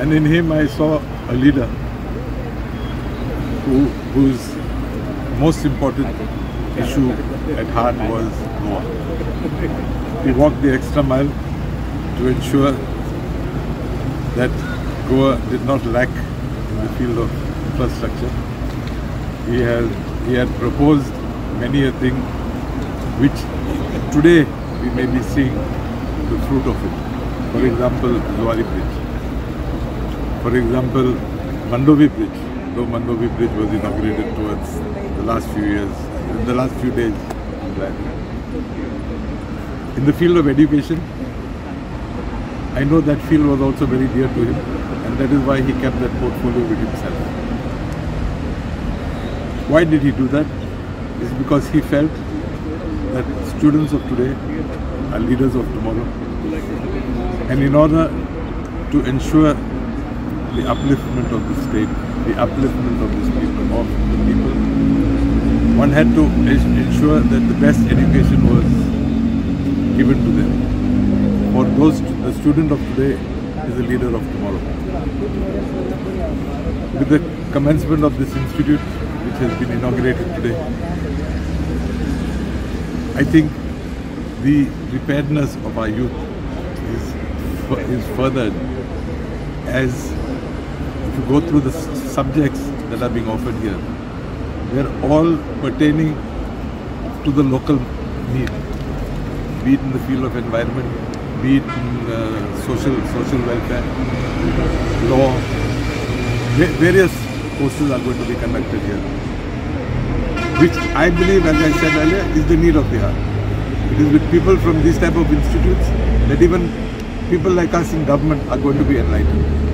And in him I saw a leader whose most important issue at heart was Goa. He walked the extra mile to ensure that Goa did not lack in the field of infrastructure. He had proposed many a thing which today we may be seeing the fruit of it. For example, Zuari Bridge. For example, Mandovi Bridge. Though Mandovi Bridge was inaugurated towards the last few years, in the last few days. In the field of education, I know that field was also very dear to him, and that is why he kept that portfolio with himself. Why did he do that? It's because he felt that students of today are leaders of tomorrow. And in order to ensure the upliftment of the state, the upliftment of the people, one had to ensure that the best education was given to them. For the student of today is the leader of tomorrow. With the commencement of this institute, which has been inaugurated today, I think the preparedness of our youth is furthered as if you go through the subjects that are being offered here. They are all pertaining to the local need, be it in the field of environment, be it in social welfare, law. Various courses are going to be conducted here, which I believe, as I said earlier, is the need of the hour. It is with people from these type of institutes that even people like us in government are going to be enlightened.